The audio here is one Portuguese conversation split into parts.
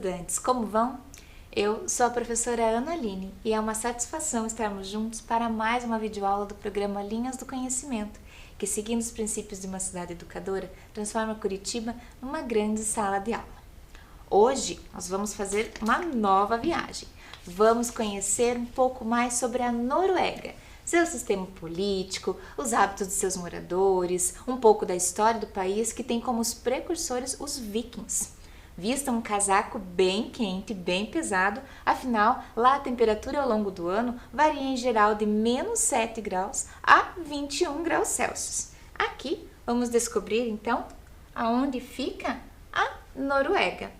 estudantes, como vão? Eu sou a professora Ana Aline e é uma satisfação estarmos juntos para mais uma videoaula do programa Linhas do Conhecimento, que, seguindo os princípios de uma cidade educadora, transforma Curitiba numa grande sala de aula. Hoje nós vamos fazer uma nova viagem. Vamos conhecer um pouco mais sobre a Noruega, seu sistema político, os hábitos de seus moradores, um pouco da história do país que tem como os precursores os vikings. Vista um casaco bem quente, bem pesado, afinal, lá a temperatura ao longo do ano varia em geral de menos 7 graus a 21 graus Celsius. Aqui vamos descobrir então aonde fica a Noruega.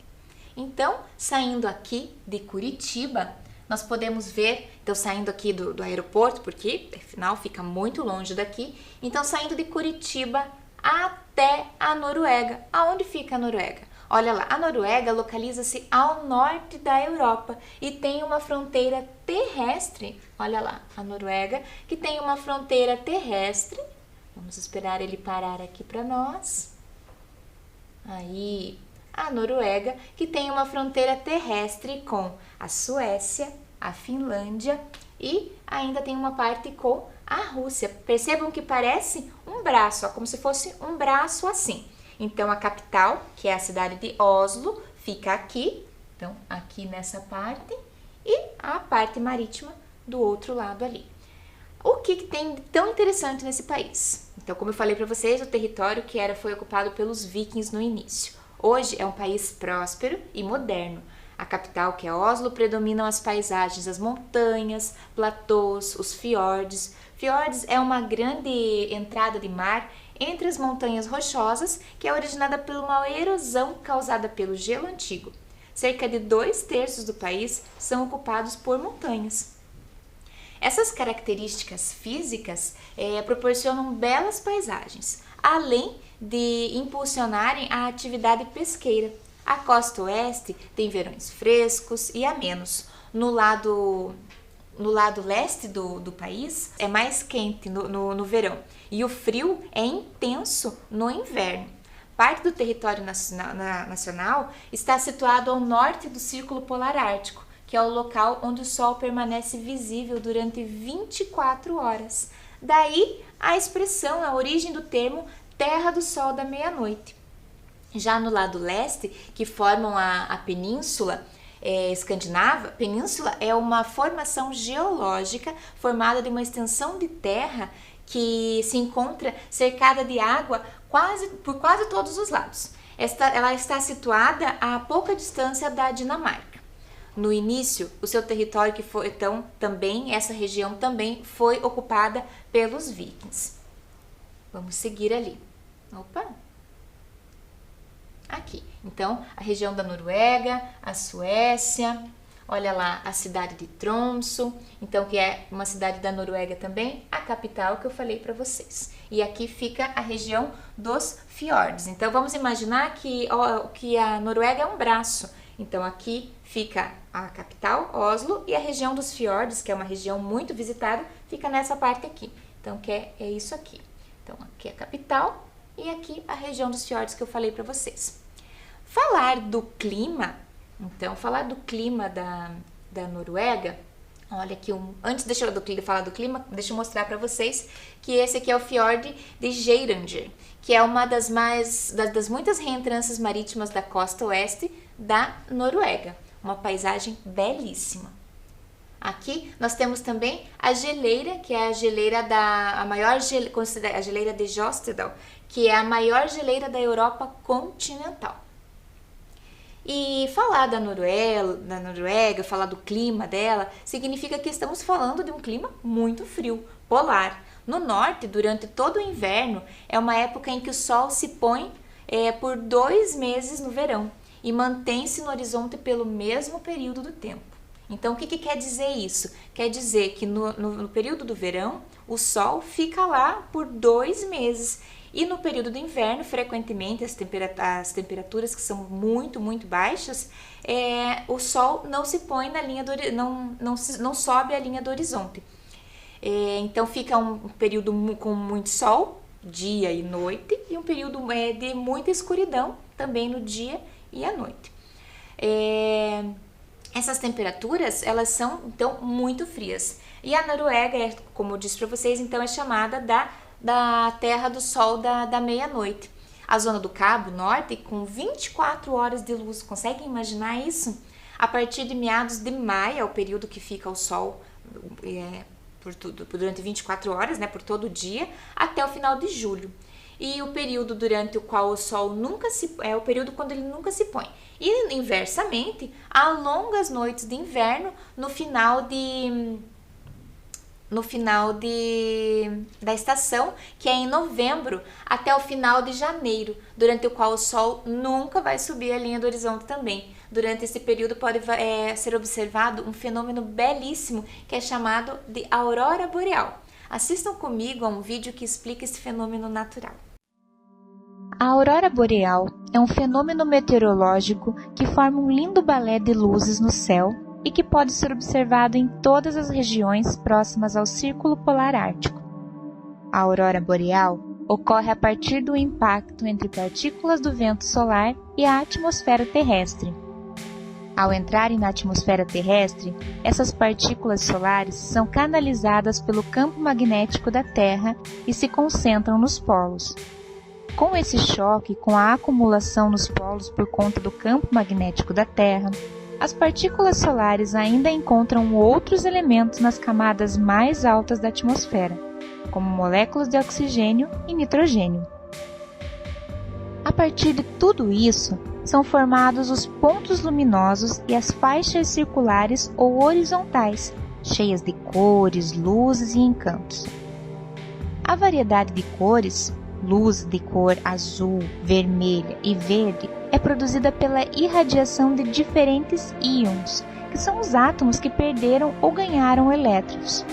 Então, saindo aqui de Curitiba, nós podemos ver, então saindo aqui do aeroporto, porque afinal fica muito longe daqui, então saindo de Curitiba até a Noruega. Aonde fica a Noruega? Olha lá, a Noruega localiza-se ao norte da Europa e tem uma fronteira terrestre. Olha lá, a Noruega que tem uma fronteira terrestre. Vamos esperar ele parar aqui para nós. Aí, a Noruega que tem uma fronteira terrestre com a Suécia, a Finlândia e ainda tem uma parte com a Rússia. Percebam que parece um braço, ó, como se fosse um braço assim. Então, a capital, que é a cidade de Oslo, fica aqui, então aqui nessa parte, e a parte marítima do outro lado ali. O que tem de tão interessante nesse país? Então, como eu falei para vocês, o território que foi ocupado pelos vikings no início. Hoje é um país próspero e moderno. A capital, que é Oslo, predominam as paisagens, as montanhas, platôs, os fiordes. Fiordes é uma grande entrada de mar entre as montanhas rochosas, que é originada por uma erosão causada pelo gelo antigo. Cerca de 2/3 do país são ocupados por montanhas. Essas características físicas proporcionam belas paisagens, além de impulsionarem a atividade pesqueira. A costa oeste tem verões frescos e amenos. No lado leste do país é mais quente no verão e o frio é intenso no inverno. Parte do território nacional está situado ao norte do Círculo Polar Ártico, que é o local onde o Sol permanece visível durante 24 horas. Daí a expressão, a origem do termo Terra do Sol da Meia-Noite. Já no lado leste, que formam a península escandinava, península é uma formação geológica formada de uma extensão de terra que se encontra cercada de água por quase todos os lados. Ela está situada a pouca distância da Dinamarca. No início, o seu território essa região também foi ocupada pelos vikings. Vamos seguir ali. Opa! Aqui. Então, a região da Noruega, a Suécia, olha lá a cidade de Tromsø, então que é uma cidade da Noruega também, a capital que eu falei para vocês. E aqui fica a região dos fiordes. Então, vamos imaginar que a Noruega é um braço. Então, aqui fica a capital, Oslo, e a região dos fiordes, que é uma região muito visitada, fica nessa parte aqui. Então, é isso aqui. Então, aqui é a capital e aqui a região dos fiordes que eu falei para vocês. Falar do clima da Noruega, olha aqui, antes de eu falar do clima, deixa eu mostrar para vocês que esse aqui é o fiord de Geiranger, que é uma das muitas reentrâncias marítimas da costa oeste da Noruega, uma paisagem belíssima. Aqui nós temos também a geleira, que é a geleira a geleira de Jostedal, que é a maior geleira da Europa continental. E falar da Noruega, falar do clima dela, significa que estamos falando de um clima muito frio, polar. No norte, durante todo o inverno, é uma época em que o sol se põe por 2 meses no verão e mantém-se no horizonte pelo mesmo período do tempo. Então, o que quer dizer isso? Quer dizer que no período do verão, o sol fica lá por 2 meses. E no período do inverno, frequentemente, as temperaturas que são muito, muito baixas, o sol não se põe na linha não sobe a linha do horizonte. Então, fica um período com muito sol, dia e noite, e um período de muita escuridão, também no dia e à noite. essas temperaturas, elas são, então, muito frias. E a Noruega, como eu disse para vocês, então é chamada da Terra do Sol da meia-noite. A zona do Cabo Norte, com 24 horas de luz, conseguem imaginar isso? A partir de meados de maio, é o período que fica o Sol durante 24 horas, né, por todo o dia, até o final de julho. E o período durante o qual o Sol é o período quando ele nunca se põe. E, inversamente, há longas noites de inverno no final da estação, que é em novembro, até o final de janeiro, durante o qual o Sol nunca vai subir a linha do horizonte também. Durante esse período pode ser observado um fenômeno belíssimo que é chamado de aurora boreal. Assistam comigo a um vídeo que explica esse fenômeno natural. A aurora boreal é um fenômeno meteorológico que forma um lindo balé de luzes no céu e que pode ser observado em todas as regiões próximas ao Círculo Polar Ártico. A aurora boreal ocorre a partir do impacto entre partículas do vento solar e a atmosfera terrestre. Ao entrarem na atmosfera terrestre, essas partículas solares são canalizadas pelo campo magnético da Terra e se concentram nos polos. Com esse choque, com a acumulação nos polos por conta do campo magnético da Terra, as partículas solares ainda encontram outros elementos nas camadas mais altas da atmosfera, como moléculas de oxigênio e nitrogênio. A partir de tudo isso, são formados os pontos luminosos e as faixas circulares ou horizontais, cheias de cores, luzes e encantos. A variedade de cores, luz de cor azul, vermelha e verde, é produzida pela irradiação de diferentes íons, que são os átomos que perderam ou ganharam elétrons.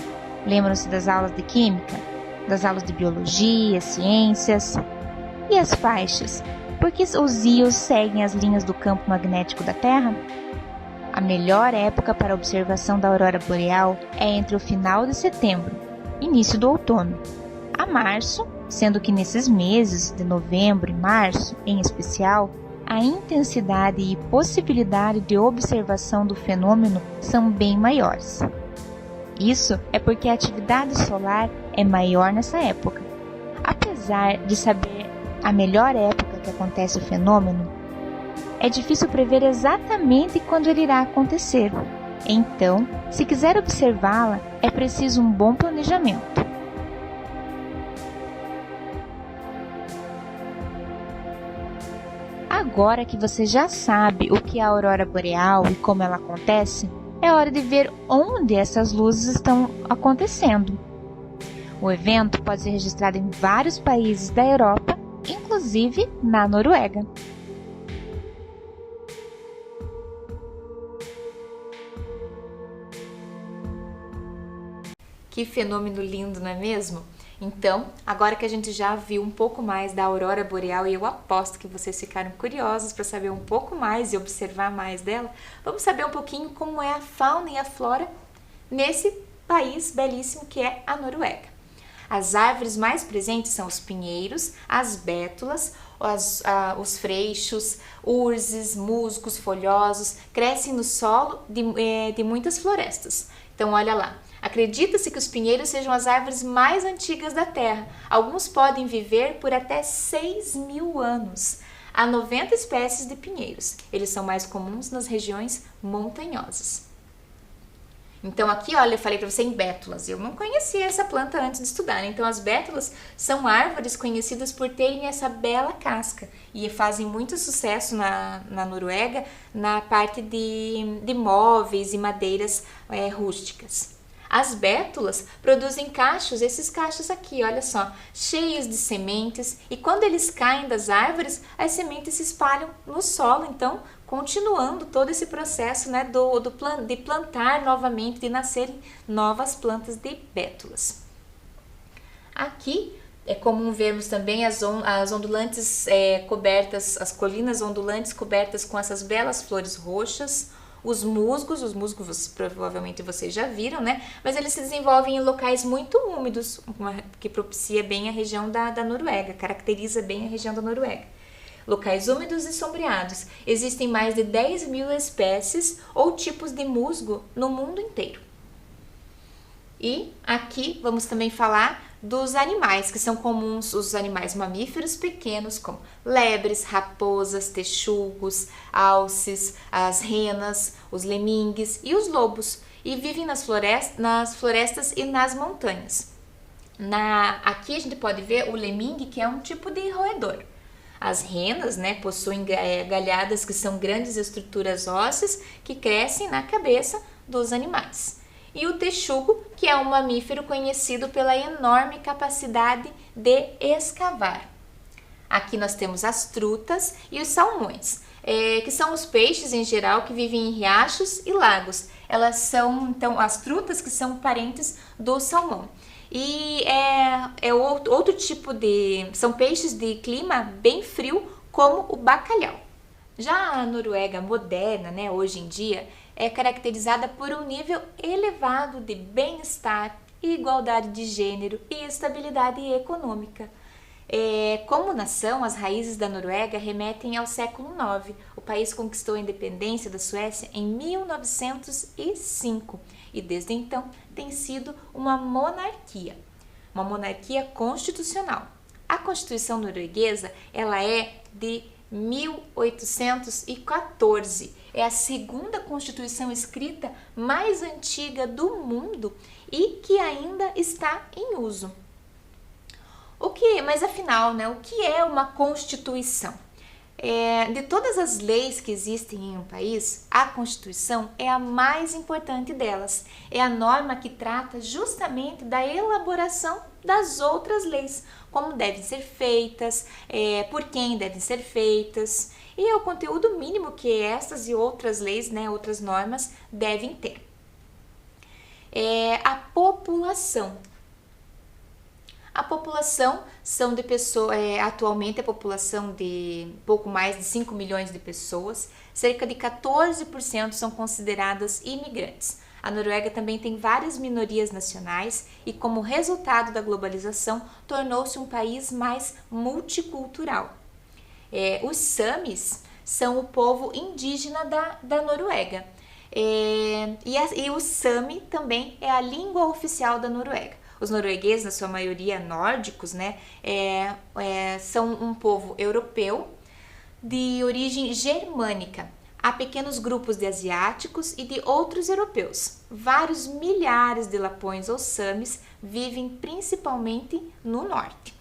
Lembram-se das aulas de química, das aulas de biologia, ciências? E as faixas? Por que os íons seguem as linhas do campo magnético da Terra? A melhor época para a observação da aurora boreal é entre o final de setembro e início do outono, a março, sendo que nesses meses de novembro e março, em especial, a intensidade e possibilidade de observação do fenômeno são bem maiores. Isso é porque a atividade solar é maior nessa época. Apesar de saber a melhor época que acontece o fenômeno, é difícil prever exatamente quando ele irá acontecer. Então, se quiser observá-la, é preciso um bom planejamento. Agora que você já sabe o que é a aurora boreal e como ela acontece, é hora de ver onde essas luzes estão acontecendo. O evento pode ser registrado em vários países da Europa, inclusive na Noruega. Que fenômeno lindo, não é mesmo? Então, agora que a gente já viu um pouco mais da aurora boreal e eu aposto que vocês ficaram curiosos para saber um pouco mais e observar mais dela, vamos saber um pouquinho como é a fauna e a flora nesse país belíssimo que é a Noruega. As árvores mais presentes são os pinheiros, as bétulas, os freixos, urzes, musgos folhosos, crescem no solo de muitas florestas. Então, olha lá. Acredita-se que os pinheiros sejam as árvores mais antigas da Terra. Alguns podem viver por até 6.000 anos. Há 90 espécies de pinheiros. Eles são mais comuns nas regiões montanhosas. Então aqui, olha, eu falei para você em bétulas. Eu não conhecia essa planta antes de estudar, né? Então as bétulas são árvores conhecidas por terem essa bela casca e fazem muito sucesso na Noruega na parte de móveis e madeiras rústicas. As bétulas produzem cachos, esses cachos aqui, olha só, cheios de sementes, e quando eles caem das árvores, as sementes se espalham no solo, então continuando todo esse processo, né, de plantar novamente, de nascerem novas plantas de bétulas. Aqui é comum vermos também as ondulantes cobertas, as colinas ondulantes cobertas com essas belas flores roxas. Os musgos provavelmente vocês já viram, né? Mas eles se desenvolvem em locais muito úmidos, que propicia bem a região da Noruega, caracteriza bem a região da Noruega. locais úmidos e sombreados. Existem mais de 10 mil espécies ou tipos de musgo no mundo inteiro. E aqui vamos também falar dos animais, que são comuns os animais mamíferos pequenos, como lebres, raposas, texugos, alces, as renas, os lemingues e os lobos, e vivem nas florestas e nas montanhas. Aqui a gente pode ver o lemingue, que é um tipo de roedor. As renas, né, possuem galhadas, que são grandes estruturas ósseas que crescem na cabeça dos animais. E o texugo, que é um mamífero conhecido pela enorme capacidade de escavar. Aqui nós temos as trutas e os salmões, que são os peixes em geral que vivem em riachos e lagos. Elas são, então, as trutas, que são parentes do salmão. E outro tipo são peixes de clima bem frio, como o bacalhau. Já a Noruega moderna, né, hoje em dia, é caracterizada por um nível elevado de bem-estar, igualdade de gênero e estabilidade econômica. Como nação, as raízes da Noruega remetem ao século IX. O país conquistou a independência da Suécia em 1905 e desde então tem sido uma monarquia constitucional. A Constituição norueguesa ela é de 1814. É a segunda Constituição escrita mais antiga do mundo e que ainda está em uso. Mas afinal, né, o que é uma Constituição? De todas as leis que existem em um país, a Constituição é a mais importante delas. É a norma que trata justamente da elaboração das outras leis, como devem ser feitas, por quem devem ser feitas, e é o conteúdo mínimo que essas e outras leis, né, outras normas, devem ter. A população. A população são de pessoas, atualmente a população de pouco mais de 5 milhões de pessoas, cerca de 14% são consideradas imigrantes. A Noruega também tem várias minorias nacionais e, como resultado da globalização, tornou-se um país mais multicultural. Os Samis são o povo indígena da Noruega. E o Sami também é a língua oficial da Noruega. Os noruegueses, na sua maioria nórdicos, né, são um povo europeu de origem germânica. Há pequenos grupos de asiáticos e de outros europeus. Vários milhares de lapões ou samis vivem principalmente no norte.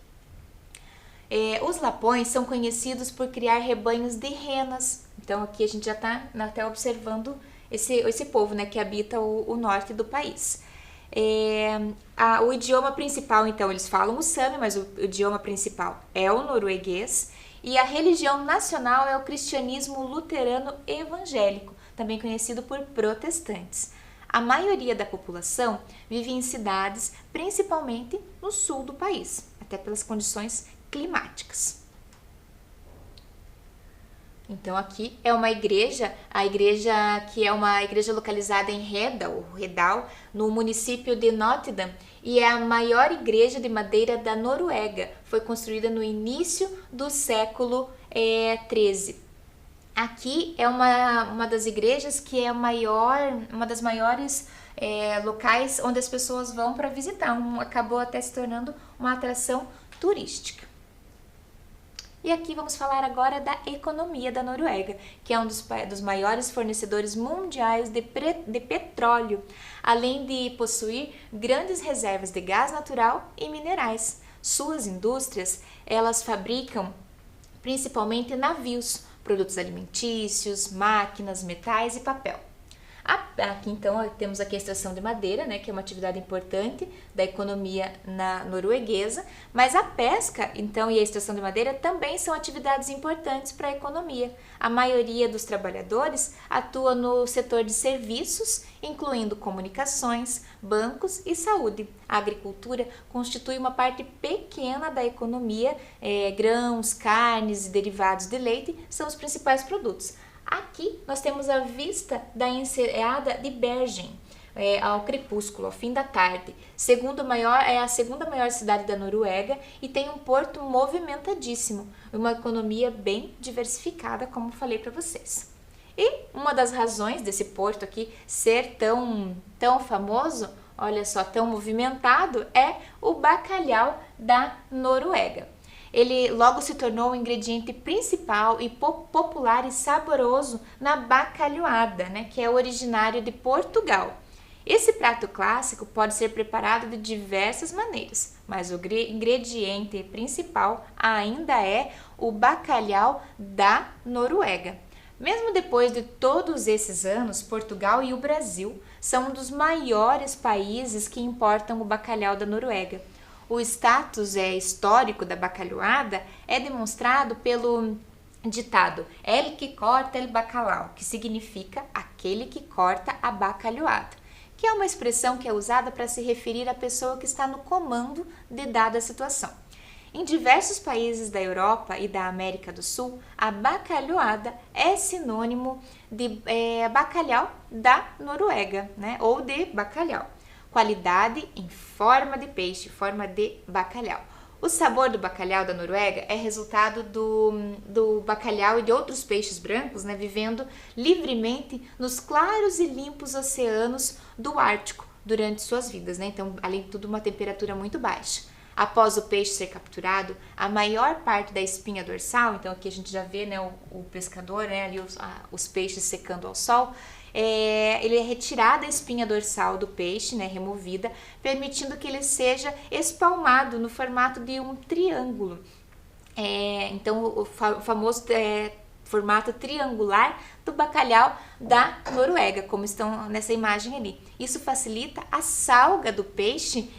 Os lapões são conhecidos por criar rebanhos de renas. Então aqui a gente já está até observando esse povo, né, que habita o norte do país. O idioma principal, então, eles falam o Sami, mas o idioma principal é o norueguês, e a religião nacional é o cristianismo luterano evangélico, também conhecido por protestantes. A maioria da população vive em cidades, principalmente no sul do país, até pelas condições climáticas. Então aqui é uma igreja, a igreja que é uma igreja localizada em Redal, no município de Notodden, e é a maior igreja de madeira da Noruega. Foi construída no início do século XIII. Aqui é uma das igrejas que é uma das maiores locais onde as pessoas vão para visitar. Acabou até se tornando uma atração turística. E aqui vamos falar agora da economia da Noruega, que é um dos maiores fornecedores mundiais de petróleo, além de possuir grandes reservas de gás natural e minerais. Suas indústrias, elas fabricam principalmente navios, produtos alimentícios, máquinas, metais e papel. Aqui então temos aqui a extração de madeira, né, que é uma atividade importante da economia norueguesa, mas a pesca então e a extração de madeira também são atividades importantes para a economia. A maioria dos trabalhadores atua no setor de serviços, incluindo comunicações, bancos e saúde. A agricultura constitui uma parte pequena da economia, grãos, carnes e derivados de leite são os principais produtos. Aqui nós temos a vista da enseada de Bergen. ao crepúsculo, ao fim da tarde. É a segunda maior cidade da Noruega e tem um porto movimentadíssimo, uma economia bem diversificada, como falei para vocês. E uma das razões desse porto aqui ser tão famoso, olha só, tão movimentado, é o bacalhau da Noruega. Ele logo se tornou o ingrediente principal e popular e saboroso na bacalhoada, né, que é originário de Portugal. Esse prato clássico pode ser preparado de diversas maneiras, mas o ingrediente principal ainda é o bacalhau da Noruega. Mesmo depois de todos esses anos, Portugal e o Brasil são um dos maiores países que importam o bacalhau da Noruega. O status histórico da bacalhoada é demonstrado pelo ditado "El que corta el bacalhau", que significa aquele que corta a bacalhoada, que é uma expressão que é usada para se referir à pessoa que está no comando de dada situação. Em diversos países da Europa e da América do Sul, a bacalhoada é sinônimo de bacalhau da Noruega, né? Ou de bacalhau. Qualidade em forma de peixe, forma de bacalhau. O sabor do bacalhau da Noruega é resultado do bacalhau e de outros peixes brancos, né, vivendo livremente nos claros e limpos oceanos do Ártico durante suas vidas, né? Então, além de tudo, uma temperatura muito baixa. Após o peixe ser capturado, a maior parte da espinha dorsal, então aqui a gente já vê, né, o pescador, né, ali os peixes secando ao sol, ele é retirada a espinha dorsal do peixe, né, removida, permitindo que ele seja espalmado no formato de um triângulo. Então, o famoso formato triangular do bacalhau da Noruega, como estão nessa imagem ali. Isso facilita a salga do peixe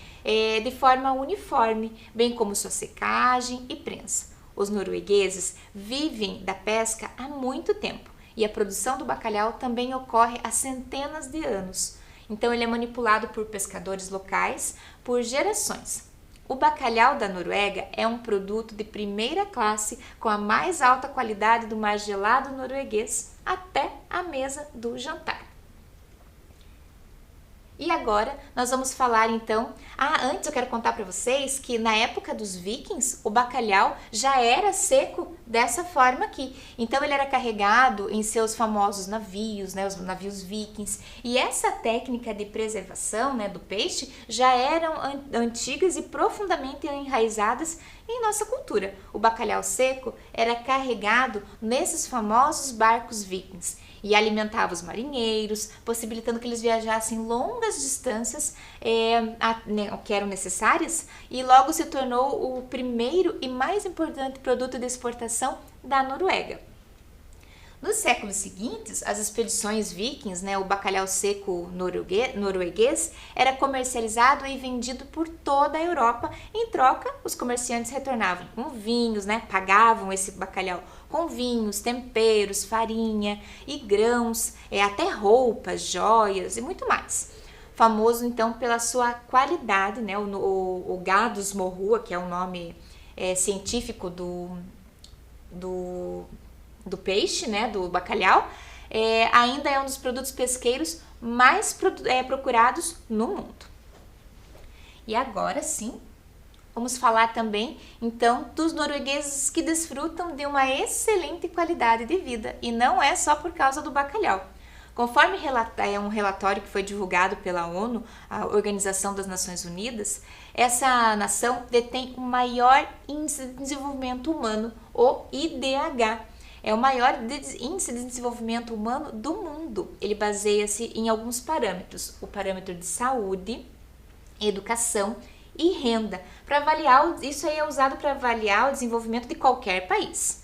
de forma uniforme, bem como sua secagem e prensa. Os noruegueses vivem da pesca há muito tempo e a produção do bacalhau também ocorre há centenas de anos. Então ele é manipulado por pescadores locais por gerações. O bacalhau da Noruega é um produto de primeira classe com a mais alta qualidade do mar gelado norueguês até a mesa do jantar. E agora nós vamos falar então, antes eu quero contar para vocês que na época dos vikings o bacalhau já era seco dessa forma aqui. Então ele era carregado em seus famosos navios, né, os navios vikings. E essa técnica de preservação, né, do peixe já eram antigas e profundamente enraizadas em nossa cultura. O bacalhau seco era carregado nesses famosos barcos vikings e alimentava os marinheiros, possibilitando que eles viajassem longas distâncias que eram necessárias, e logo se tornou o primeiro e mais importante produto de exportação da Noruega. Nos séculos seguintes, as expedições vikings, né, o bacalhau seco norueguês, era comercializado e vendido por toda a Europa. Em troca, os comerciantes retornavam com vinhos, né, pagavam esse bacalhau com vinhos, temperos, farinha e grãos, até roupas, joias e muito mais. Famoso então pela sua qualidade, né, o Gadus morrua, que é o nome científico do peixe, né, do bacalhau, ainda é um dos produtos pesqueiros mais procurados no mundo. E agora sim, vamos falar também, então, dos noruegueses que desfrutam de uma excelente qualidade de vida, e não é só por causa do bacalhau. Conforme um relatório que foi divulgado pela ONU, a Organização das Nações Unidas, essa nação detém o maior índice de desenvolvimento humano, o IDH. É o maior índice de desenvolvimento humano do mundo. Ele baseia-se em alguns parâmetros: o parâmetro de saúde, educação e renda. Isso aí é usado para avaliar o desenvolvimento de qualquer país.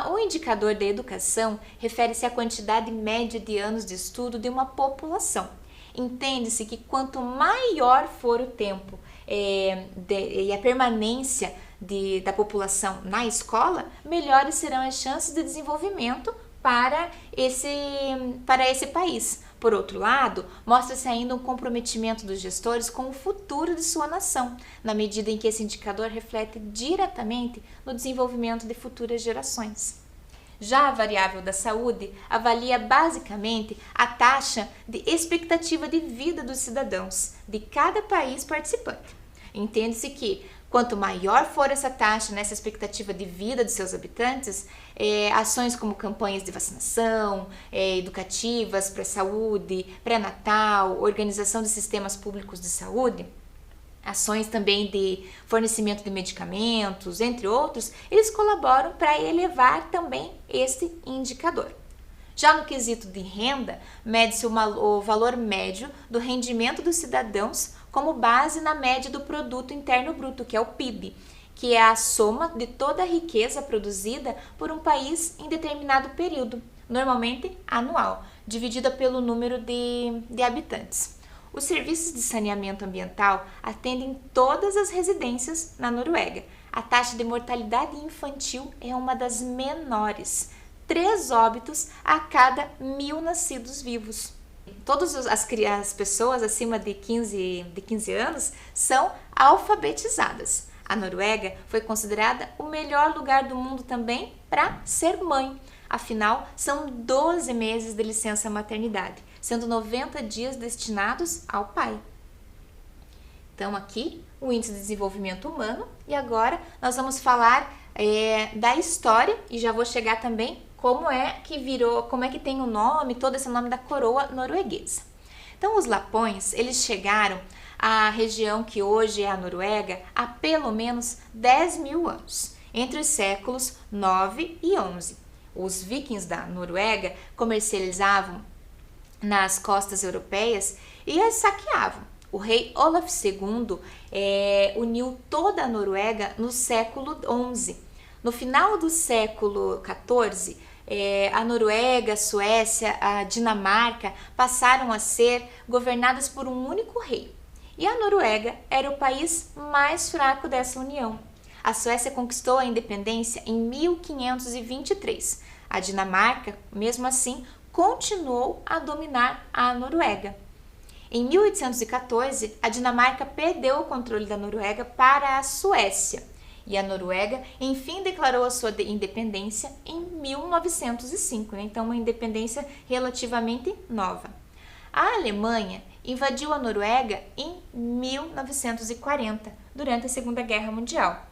O indicador de educação refere-se à quantidade média de anos de estudo de uma população. Entende-se que quanto maior for o tempo e a permanência da população na escola, melhores serão as chances de desenvolvimento para esse país. Por outro lado, mostra-se ainda um comprometimento dos gestores com o futuro de sua nação, na medida em que esse indicador reflete diretamente no desenvolvimento de futuras gerações. Já a variável da saúde avalia basicamente a taxa de expectativa de vida dos cidadãos de cada país participante. Entende-se que quanto maior for essa taxa nessa expectativa de vida dos seus habitantes, ações como campanhas de vacinação, educativas para a saúde, pré-natal, organização de sistemas públicos de saúde, ações também de fornecimento de medicamentos, entre outros, eles colaboram para elevar também este indicador. Já no quesito de renda, mede-se o valor médio do rendimento dos cidadãos como base na média do Produto Interno Bruto, que é o PIB, que é a soma de toda a riqueza produzida por um país em determinado período, normalmente anual, dividida pelo número de habitantes. Os serviços de saneamento ambiental atendem todas as residências na Noruega. A taxa de mortalidade infantil é uma das menores, 3 óbitos a cada 1.000 nascidos vivos. Todas as pessoas acima de 15 anos são alfabetizadas. A Noruega foi considerada o melhor lugar do mundo também para ser mãe. Afinal, são 12 meses de licença maternidade, sendo 90 dias destinados ao pai. Então, aqui, o Índice de Desenvolvimento Humano. E agora, nós vamos falar da história, e já vou chegar também como é que tem o nome, todo esse nome da coroa norueguesa. Então, os lapões, eles chegaram à região que hoje é a Noruega há pelo menos 10.000 anos, entre os séculos 9 e 11. Os vikings da Noruega comercializavam nas costas europeias e as saqueavam. O rei Olaf II uniu toda a Noruega no século XI. No final do século XIV, a Noruega, a Suécia, a Dinamarca passaram a ser governadas por um único rei. E a Noruega era o país mais fraco dessa união. A Suécia conquistou a independência em 1523. A Dinamarca, mesmo assim, continuou a dominar a Noruega. Em 1814, a Dinamarca perdeu o controle da Noruega para a Suécia. E a Noruega, enfim, declarou a sua independência em 1905, então uma independência relativamente nova. A Alemanha invadiu a Noruega em 1940, durante a Segunda Guerra Mundial.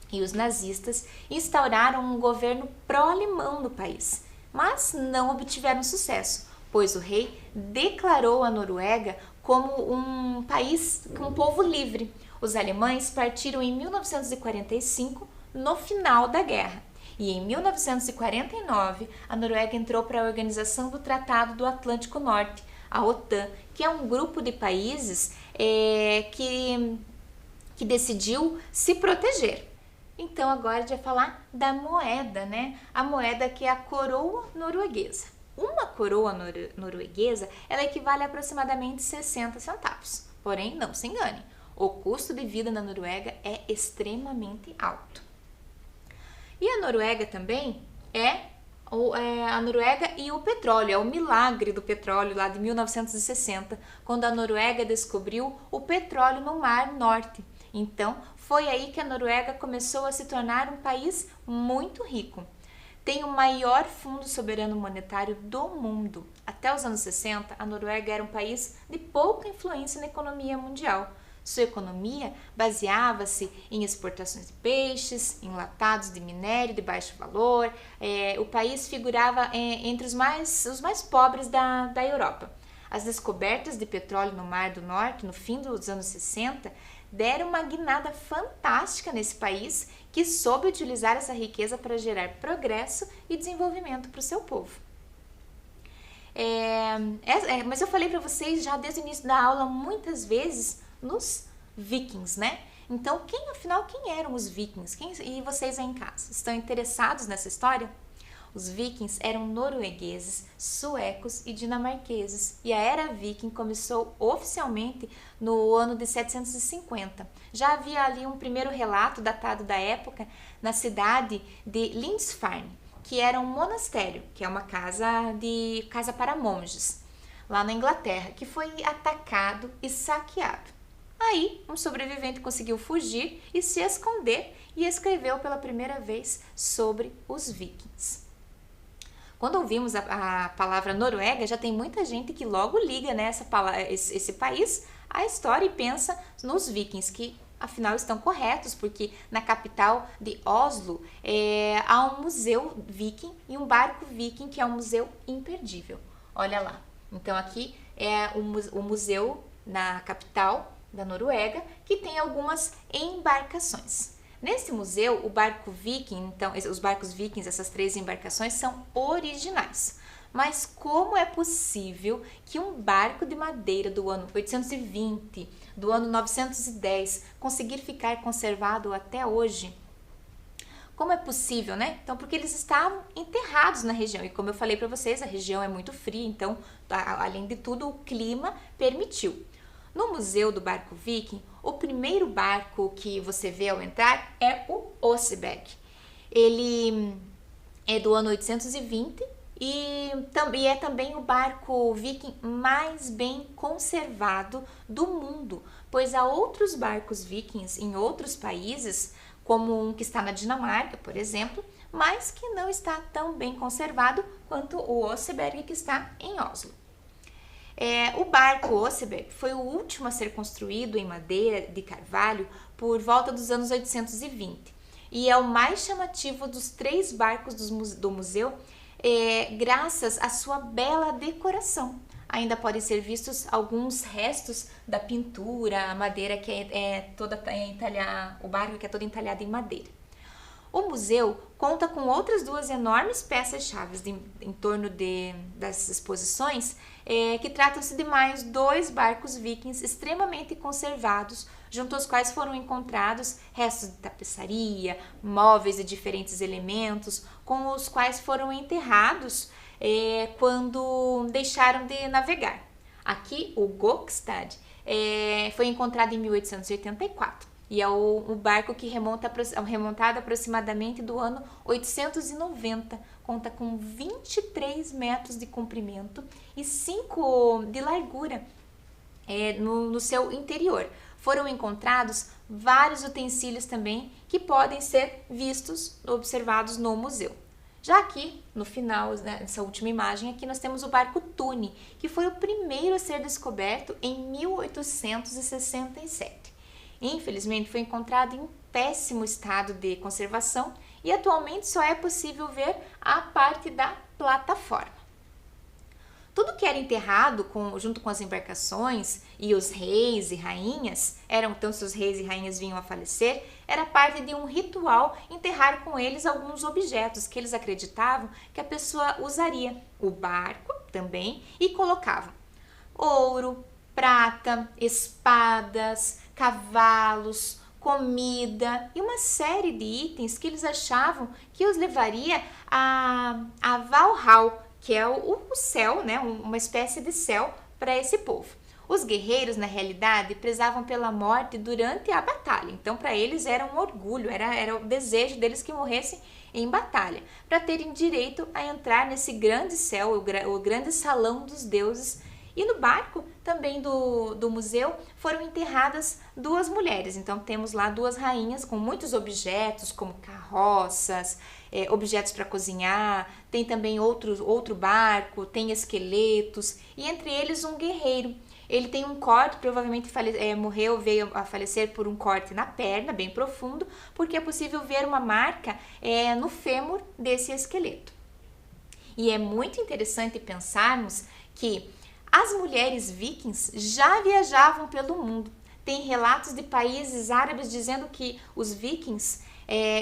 E os nazistas instauraram um governo pró-alemão no país, mas não obtiveram sucesso, pois o rei declarou a Noruega como um país com um povo livre. Os alemães partiram em 1945, no final da guerra. E em 1949, a Noruega entrou para a Organização do Tratado do Atlântico Norte, a OTAN, que é um grupo de países que decidiu se proteger. Então agora a gente vai falar da moeda, né? A moeda que é a coroa norueguesa. Uma coroa norueguesa, ela equivale a aproximadamente 60 centavos. Porém, não se engane, o custo de vida na Noruega é extremamente alto. E a Noruega também a Noruega e o petróleo, é o milagre do petróleo lá de 1960, quando a Noruega descobriu o petróleo no Mar Norte. Então, foi aí que a Noruega começou a se tornar um país muito rico. Tem o maior fundo soberano monetário do mundo. Até os anos 60, a Noruega era um país de pouca influência na economia mundial. Sua economia baseava-se em exportações de peixes, enlatados de minério de baixo valor. O país figurava entre os mais pobres da Europa. As descobertas de petróleo no Mar do Norte, no fim dos anos 60, deram uma guinada fantástica nesse país que soube utilizar essa riqueza para gerar progresso e desenvolvimento para o seu povo. Mas eu falei para vocês já desde o início da aula muitas vezes nos vikings, né? Então, quem eram os vikings? E vocês aí em casa, estão interessados nessa história? Os vikings eram noruegueses, suecos e dinamarqueses, e a era viking começou oficialmente no ano de 750. Já havia ali um primeiro relato datado da época na cidade de Lindisfarne, que era um monastério, que é uma casa para monges, lá na Inglaterra, que foi atacado e saqueado. Aí, um sobrevivente conseguiu fugir e se esconder e escreveu pela primeira vez sobre os vikings. Quando ouvimos a palavra Noruega, já tem muita gente que logo liga, né, esse país à história e pensa nos vikings, que afinal estão corretos, porque na capital de Oslo há um museu viking e um barco viking que é um museu imperdível. Olha lá. Então aqui é o museu na capital da Noruega, que tem algumas embarcações. Nesse museu, o barco viking, então os barcos vikings, essas 3 embarcações são originais. Mas como é possível que um barco de madeira do ano 820, do ano 910, conseguir ficar conservado até hoje? Como é possível, né? Então, porque eles estavam enterrados na região. E como eu falei para vocês, a região é muito fria, então, além de tudo, o clima permitiu. No Museu do Barco Viking, o primeiro barco que você vê ao entrar é o Oseberg. Ele é do ano 820 e é também o barco viking mais bem conservado do mundo, pois há outros barcos vikings em outros países, como um que está na Dinamarca, por exemplo, mas que não está tão bem conservado quanto o Oseberg, que está em Oslo. O barco Oseberg foi o último a ser construído em madeira de carvalho por volta dos anos 820 e é o mais chamativo dos 3 barcos do museu, graças à sua bela decoração. Ainda podem ser vistos alguns restos da pintura, a madeira que é toda entalhada, o barco que é todo entalhado em madeira. O museu conta com outras 2 enormes peças-chave em torno das exposições, que tratam-se de mais 2 barcos vikings extremamente conservados, junto aos quais foram encontrados restos de tapeçaria, móveis de diferentes elementos, com os quais foram enterrados quando deixaram de navegar. Aqui, o Gokstad foi encontrado em 1884. E é o barco que remontado aproximadamente do ano 890, conta com 23 metros de comprimento e 5 de largura no seu interior. Foram encontrados vários utensílios também que podem ser observados no museu. Já aqui, no final, nessa última imagem, aqui nós temos o barco Thune, que foi o primeiro a ser descoberto em 1867. Infelizmente, foi encontrado em péssimo estado de conservação e atualmente só é possível ver a parte da plataforma. Tudo que era enterrado junto com as embarcações e os reis e rainhas, então se os reis e rainhas vinham a falecer, era parte de um ritual enterrar com eles alguns objetos que eles acreditavam que a pessoa usaria. O barco também, e colocavam ouro, prata, espadas, cavalos, comida e uma série de itens que eles achavam que os levaria a Valhall, que é o céu, né? Uma espécie de céu para esse povo. Os guerreiros, na realidade, prezavam pela morte durante a batalha. Então, para eles era um orgulho, era o desejo deles que morressem em batalha, para terem direito a entrar nesse grande céu, o grande salão dos deuses. E no barco também do museu foram enterradas 2 mulheres. Então temos lá 2 rainhas com muitos objetos, como carroças, objetos para cozinhar. Tem também outro barco, tem esqueletos e entre eles um guerreiro. Ele tem um corte, provavelmente veio a falecer por um corte na perna, bem profundo, porque é possível ver uma marca no fêmur desse esqueleto. E é muito interessante pensarmos que as mulheres vikings já viajavam pelo mundo. Tem relatos de países árabes dizendo que os vikings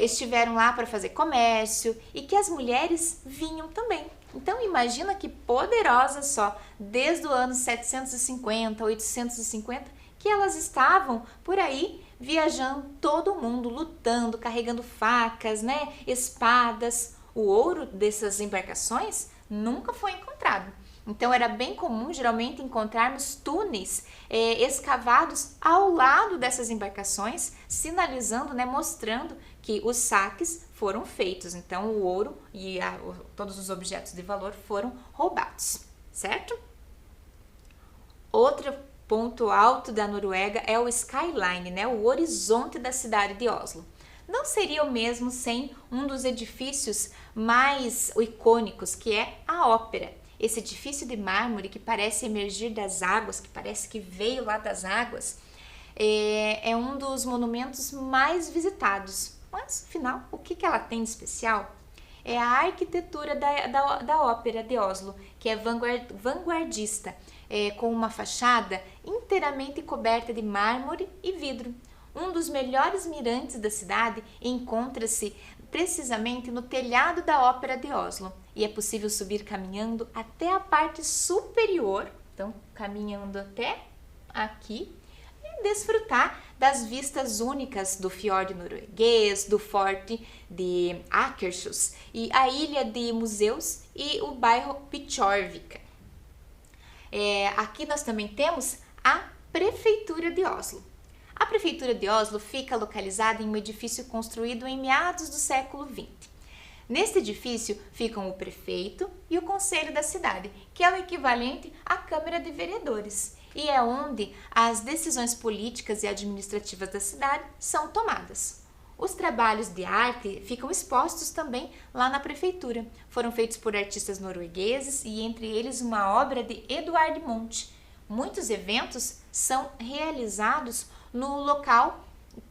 estiveram lá para fazer comércio e que as mulheres vinham também. Então imagina que poderosas só, desde o ano 750, 850, que elas estavam por aí viajando todo o mundo, lutando, carregando facas, né, espadas. O ouro dessas embarcações nunca foi encontrado. Então era bem comum geralmente encontrarmos túneis escavados ao lado dessas embarcações, sinalizando, né, mostrando que os saques foram feitos. Então o ouro e todos os objetos de valor foram roubados, certo? Outro ponto alto da Noruega é o skyline, né, o horizonte da cidade de Oslo. não seria o mesmo sem um dos edifícios mais icônicos, que é a Ópera. Esse edifício de mármore que parece emergir das águas, que parece que veio lá das águas, é um dos monumentos mais visitados. Mas, afinal, o que ela tem de especial? É a arquitetura da Ópera de Oslo, que é vanguardista, com uma fachada inteiramente coberta de mármore e vidro. Um dos melhores mirantes da cidade encontra-se precisamente no telhado da Ópera de Oslo e é possível subir caminhando até a parte superior, então caminhando até aqui, e desfrutar das vistas únicas do fiord norueguês, do forte de Akershus e a ilha de museus e o bairro Pitjorvika. Aqui nós também temos a Prefeitura de Oslo. A Prefeitura de Oslo fica localizada em um edifício construído em meados do século XX. Neste edifício ficam o prefeito e o conselho da cidade, que é o equivalente à Câmara de Vereadores, e é onde as decisões políticas e administrativas da cidade são tomadas. Os trabalhos de arte ficam expostos também lá na prefeitura. Foram feitos por artistas noruegueses e entre eles uma obra de Edvard Munch. Muitos eventos são realizados no local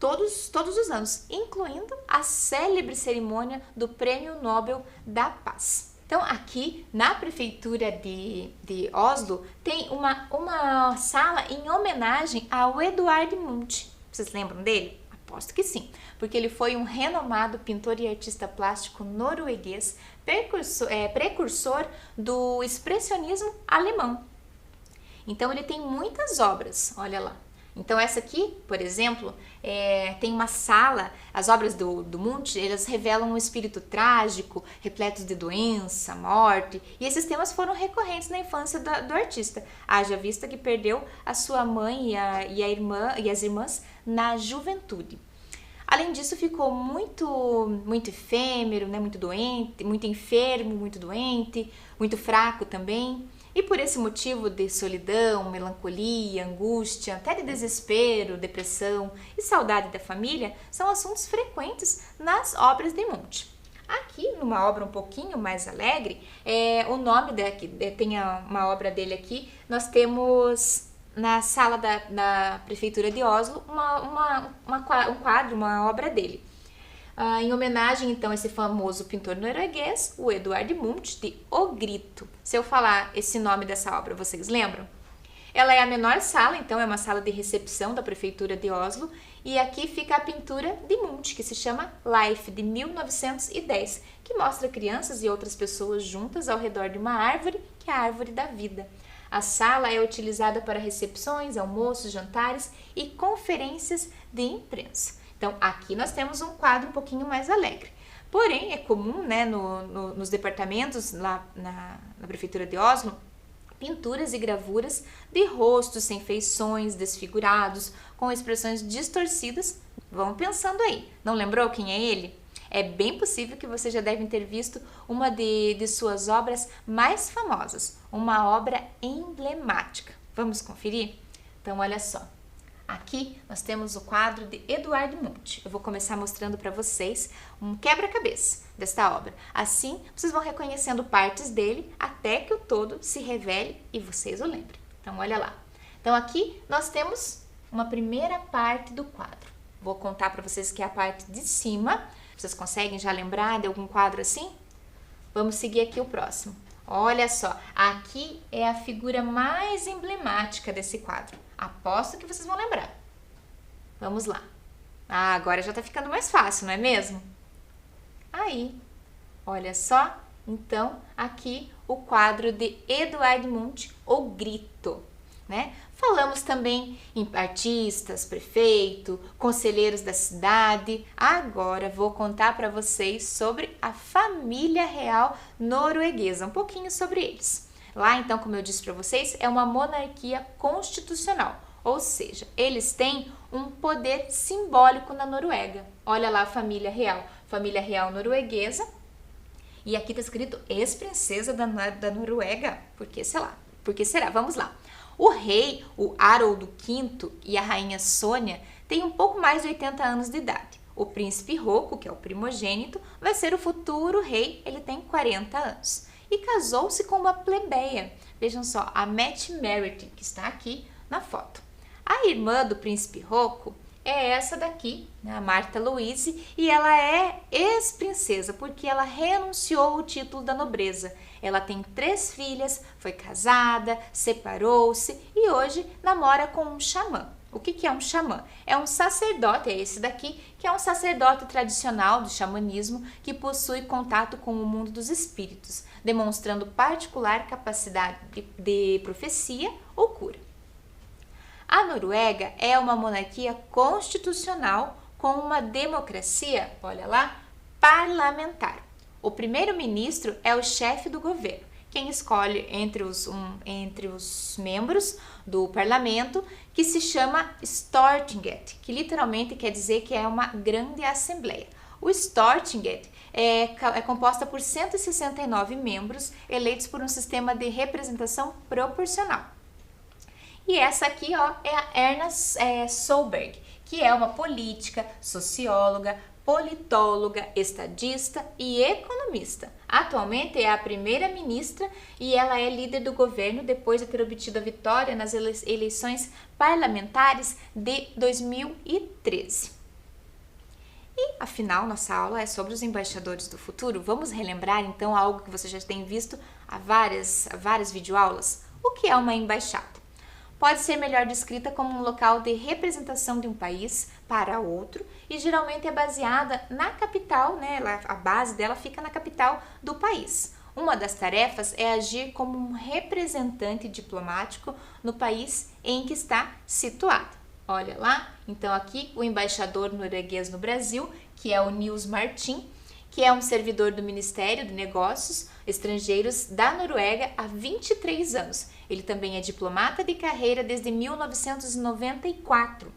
todos os anos, incluindo a célebre cerimônia do Prêmio Nobel da Paz. Então, aqui na prefeitura de Oslo tem uma sala em homenagem ao Edvard Munch. Vocês lembram dele? Aposto que sim, porque ele foi um renomado pintor e artista plástico norueguês, precursor do expressionismo alemão. Então, ele tem muitas obras, olha lá. Então, essa aqui, por exemplo, tem uma sala, as obras do Munch, elas revelam um espírito trágico, repletos de doença, morte, e esses temas foram recorrentes na infância do artista, haja vista que perdeu a sua mãe e as irmãs na juventude. Além disso, ficou muito efêmero, né? Muito doente, muito enfermo, muito doente, muito fraco também. E por esse motivo de solidão, melancolia, angústia, até de desespero, depressão e saudade da família, são assuntos frequentes nas obras de Munch. Aqui, numa obra um pouquinho mais alegre, o nome tem uma obra dele aqui, nós temos na sala da Prefeitura de Oslo um quadro, uma obra dele. Em homenagem, então, a esse famoso pintor norueguês, o Edvard Munch, de O Grito. Se eu falar esse nome dessa obra, vocês lembram? Ela é a menor sala, então é uma sala de recepção da Prefeitura de Oslo, e aqui fica a pintura de Munch, que se chama Life, de 1910, que mostra crianças e outras pessoas juntas ao redor de uma árvore, que é a árvore da vida. A sala é utilizada para recepções, almoços, jantares e conferências de imprensa. Então, aqui nós temos um quadro um pouquinho mais alegre. Porém, é comum, né, nos departamentos lá na Prefeitura de Oslo, pinturas e gravuras de rostos sem feições, desfigurados, com expressões distorcidas. Vão pensando aí. Não lembrou quem é ele? É bem possível que você já deve ter visto uma de suas obras mais famosas, uma obra emblemática. Vamos conferir? Então, olha só. Aqui nós temos o quadro de Edvard Munch. Eu vou começar mostrando para vocês um quebra-cabeça desta obra. Assim, vocês vão reconhecendo partes dele até que o todo se revele e vocês o lembrem. Então, olha lá. Então, aqui nós temos uma primeira parte do quadro. Vou contar para vocês que é a parte de cima. Vocês conseguem já lembrar de algum quadro assim? Vamos seguir aqui o próximo. Olha só, aqui é a figura mais emblemática desse quadro. Aposto que vocês vão lembrar. Vamos lá. Agora já tá ficando mais fácil, não é mesmo? Aí, olha só. Então, aqui o quadro de Edvard Munch, O Grito, né? Falamos também em artistas, prefeito, conselheiros da cidade. Agora vou contar para vocês sobre a família real norueguesa, um pouquinho sobre eles. Lá, então, como eu disse para vocês, é uma monarquia constitucional, ou seja, eles têm um poder simbólico na Noruega. Olha lá a família real norueguesa, e aqui está escrito ex-princesa da Noruega, porque será? Vamos lá. O rei, o Harald V, e a rainha Sônia têm um pouco mais de 80 anos de idade. O príncipe Rocco, que é o primogênito, vai ser o futuro rei, ele tem 40 anos. E casou-se com uma plebeia. Vejam só, a Matt Merritt, que está aqui na foto. A irmã do príncipe Rocco é essa daqui, né, a Martha Louise, e ela é ex-princesa, porque ela renunciou o título da nobreza. Ela tem 3 filhas, foi casada, separou-se e hoje namora com um xamã. O que é um xamã? É um sacerdote, é esse daqui, que é um sacerdote tradicional do xamanismo que possui contato com o mundo dos espíritos, demonstrando particular capacidade de profecia ou cura. A Noruega é uma monarquia constitucional com uma democracia, olha lá, parlamentar. O primeiro-ministro é o chefe do governo, quem escolhe entre os membros do parlamento, que se chama Stortinget, que literalmente quer dizer que é uma grande assembleia. O Stortinget é composta por 169 membros eleitos por um sistema de representação proporcional. E essa aqui, ó, é a Erna Solberg, que é uma política, socióloga, politóloga, estadista e economista. Atualmente é a primeira-ministra e ela é líder do governo depois de ter obtido a vitória nas eleições parlamentares de 2013. E, afinal, nossa aula é sobre os embaixadores do futuro. Vamos relembrar, então, algo que você já tem visto há várias videoaulas. O que é uma embaixada? Pode ser melhor descrita como um local de representação de um país para outro e geralmente é baseada na capital, né? A base dela fica na capital do país. Uma das tarefas é agir como um representante diplomático no país em que está situado. Olha lá, então aqui o embaixador norueguês no Brasil, que é o Nils Martin, que é um servidor do Ministério de Negócios Estrangeiros da Noruega há 23 anos. Ele também é diplomata de carreira desde 1994.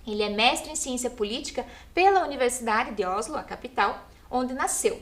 Ele é mestre em ciência política pela Universidade de Oslo, a capital, onde nasceu.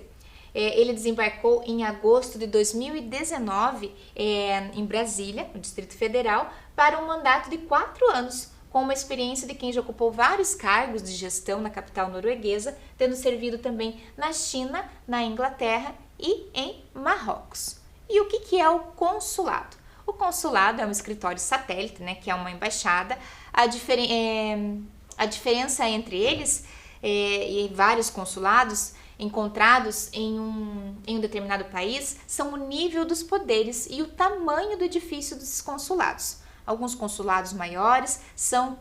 Ele desembarcou em agosto de 2019 em Brasília, no Distrito Federal, para um mandato de 4 anos, com uma experiência de quem já ocupou vários cargos de gestão na capital norueguesa, tendo servido também na China, na Inglaterra e em Marrocos. E o que é o consulado? O consulado é um escritório satélite, né, que é uma embaixada. A diferença entre eles e vários consulados encontrados em um determinado país são o nível dos poderes e o tamanho do edifício dos consulados. Alguns consulados maiores são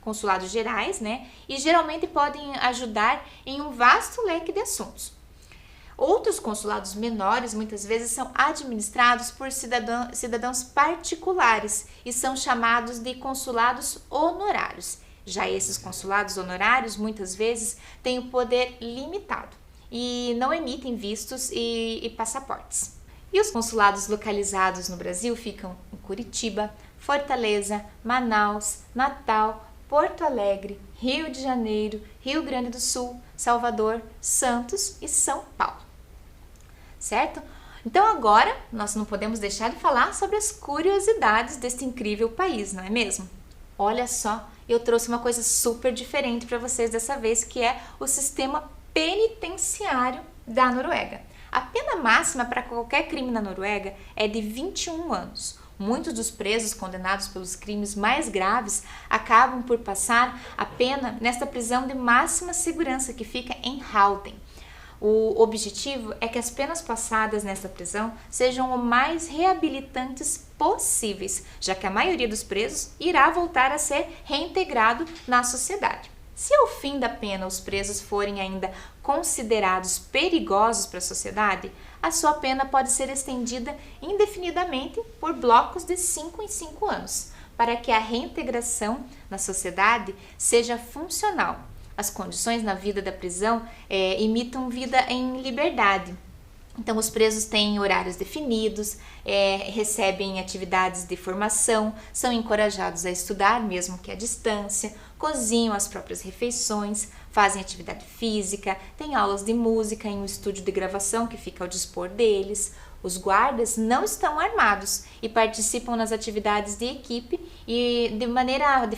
consulados gerais, né, e geralmente podem ajudar em um vasto leque de assuntos. Outros consulados menores muitas vezes são administrados por cidadãos particulares e são chamados de consulados honorários. Já esses consulados honorários muitas vezes têm o poder limitado e não emitem vistos e passaportes. E os consulados localizados no Brasil ficam em Curitiba, Fortaleza, Manaus, Natal, Porto Alegre, Rio de Janeiro, Rio Grande do Sul, Salvador, Santos e São Paulo. Certo? Então agora nós não podemos deixar de falar sobre as curiosidades deste incrível país, não é mesmo? Olha só, eu trouxe uma coisa super diferente para vocês dessa vez, que é o sistema penitenciário da Noruega. A pena máxima para qualquer crime na Noruega é de 21 anos. Muitos dos presos condenados pelos crimes mais graves acabam por passar a pena nesta prisão de máxima segurança que fica em Halden. O objetivo é que as penas passadas nesta prisão sejam o mais reabilitantes possíveis, já que a maioria dos presos irá voltar a ser reintegrado na sociedade. Se ao fim da pena os presos forem ainda considerados perigosos para a sociedade, a sua pena pode ser estendida indefinidamente por blocos de 5 em 5 anos, para que a reintegração na sociedade seja funcional. As condições na vida da prisão imitam vida em liberdade. Então, os presos têm horários definidos, recebem atividades de formação, são encorajados a estudar, mesmo que à distância, cozinham as próprias refeições, fazem atividade física, têm aulas de música em um estúdio de gravação que fica ao dispor deles. Os guardas não estão armados e participam nas atividades de equipe e de maneira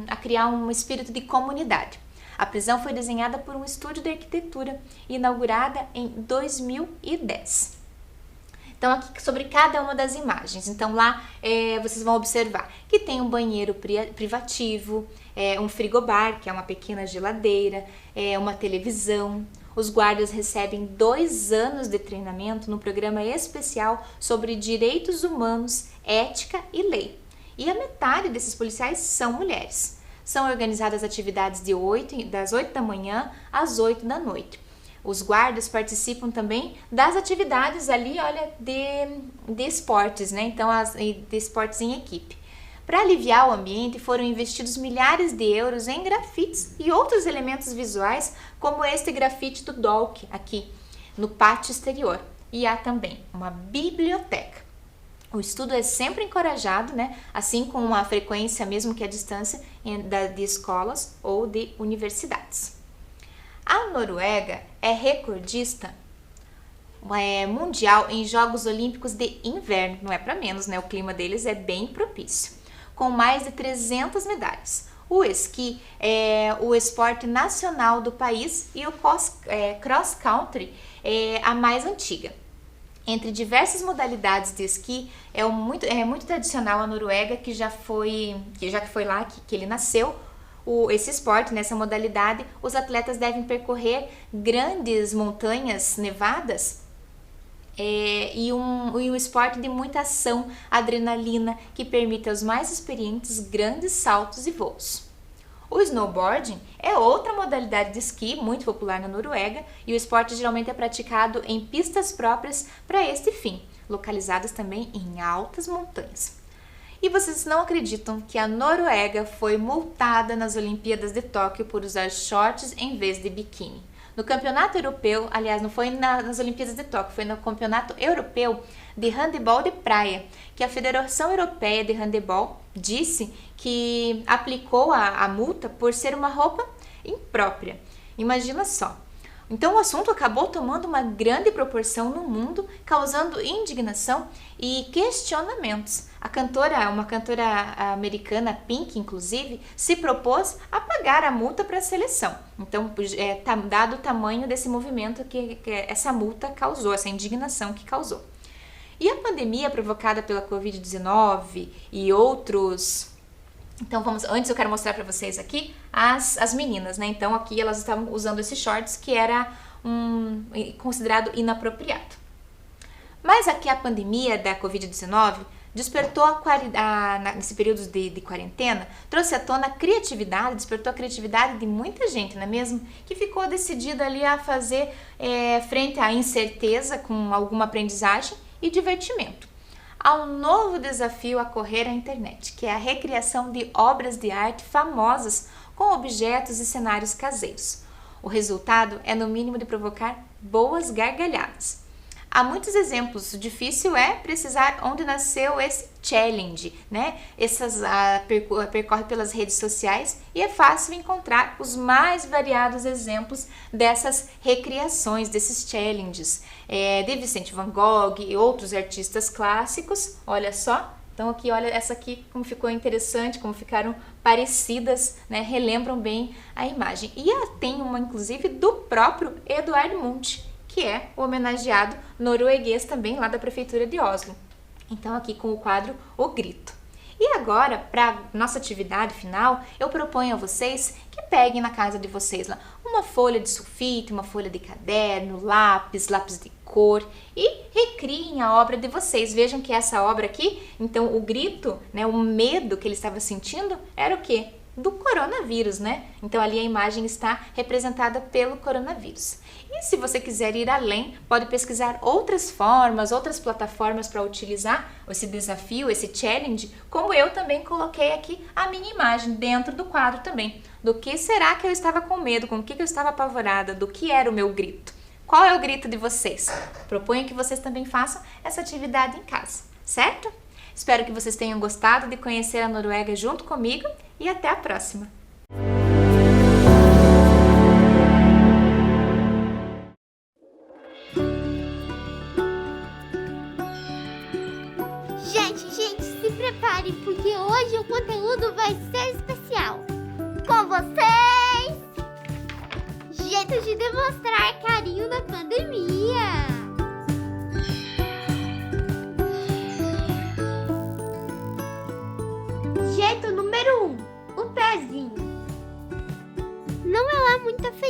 a criar um espírito de comunidade. A prisão foi desenhada por um estúdio de arquitetura e inaugurada em 2010. Então, aqui sobre cada uma das imagens. Então, lá vocês vão observar que tem um banheiro privativo, um frigobar, que é uma pequena geladeira, uma televisão. Os guardas recebem 2 anos de treinamento no programa especial sobre direitos humanos, ética e lei. E a metade desses policiais são mulheres. São organizadas atividades das 8 da manhã às 8 da noite. Os guardas participam também das atividades ali, olha, de esportes, né? Então, de esportes em equipe. Para aliviar o ambiente, foram investidos milhares de euros em grafites e outros elementos visuais, como este grafite do Dolk aqui, no pátio exterior. E há também uma biblioteca. O estudo é sempre encorajado, né? Assim com uma frequência, mesmo que a distância, de escolas ou de universidades. A Noruega é recordista mundial em Jogos Olímpicos de Inverno, não é para menos, né? O clima deles é bem propício, com mais de 300 medalhas. O esqui é o esporte nacional do país e o cross country é a mais antiga. Entre diversas modalidades de esqui, é muito tradicional a Noruega, que já que foi lá que ele nasceu. Esse esporte, nessa modalidade, os atletas devem percorrer grandes montanhas nevadas e um esporte de muita ação, adrenalina, que permite aos mais experientes grandes saltos e voos. O snowboarding é outra modalidade de esqui muito popular na Noruega e o esporte geralmente é praticado em pistas próprias para este fim, localizadas também em altas montanhas. E vocês não acreditam que a Noruega foi multada nas Olimpíadas de Tóquio por usar shorts em vez de biquíni. No campeonato europeu, aliás, não foi nas Olimpíadas de Tóquio, foi no campeonato europeu de handebol de praia, que a Federação Europeia de Handebol disse que aplicou a multa por ser uma roupa imprópria. Imagina só. Então o assunto acabou tomando uma grande proporção no mundo, causando indignação e questionamentos. Uma cantora americana, Pink, inclusive, se propôs a pagar a multa para a seleção. Então, dado o tamanho desse movimento que essa multa causou, essa indignação que causou. E a pandemia provocada pela Covid-19 e outros... Então, antes eu quero mostrar para vocês aqui as meninas, né? Então, aqui elas estavam usando esses shorts que era considerado inapropriado. Mas aqui a pandemia da Covid-19 despertou nesse período de quarentena, trouxe à tona a criatividade, despertou a criatividade de muita gente, não é mesmo? Que ficou decidida ali a fazer frente à incerteza com alguma aprendizagem e divertimento. Há um novo desafio a correr à internet, que é a recriação de obras de arte famosas com objetos e cenários caseiros. O resultado é, no mínimo, de provocar boas gargalhadas. Há muitos exemplos, o difícil é precisar onde nasceu esse challenge, né? Percorre pelas redes sociais e é fácil encontrar os mais variados exemplos dessas recriações, desses challenges, de Vicente Van Gogh e outros artistas clássicos, olha só. Então aqui, olha essa aqui como ficou interessante, como ficaram parecidas, né? Relembram bem a imagem. E tem uma, inclusive, do próprio Edvard Munch, que é o homenageado norueguês também lá da prefeitura de Oslo. Então aqui com o quadro O Grito. E agora, para nossa atividade final, eu proponho a vocês que peguem na casa de vocês lá uma folha de sulfite, uma folha de caderno, lápis de cor e recriem a obra de vocês. Vejam que essa obra aqui, então o grito, né, o medo que ele estava sentindo era o quê? Do coronavírus, né? Então ali a imagem está representada pelo coronavírus. E se você quiser ir além, pode pesquisar outras formas, outras plataformas para utilizar esse desafio, esse challenge, como eu também coloquei aqui a minha imagem dentro do quadro também. Do que será que eu estava com medo, com o que eu estava apavorada, do que era o meu grito? Qual é o grito de vocês? Proponho que vocês também façam essa atividade em casa, certo? Espero que vocês tenham gostado de conhecer a Noruega junto comigo e até a próxima! Gente, se preparem porque hoje o conteúdo vai ser especial. Com vocês, jeito de demonstrar carinho na pandemia. Jeito número 1, o pezinho. Não é lá muito afetivo.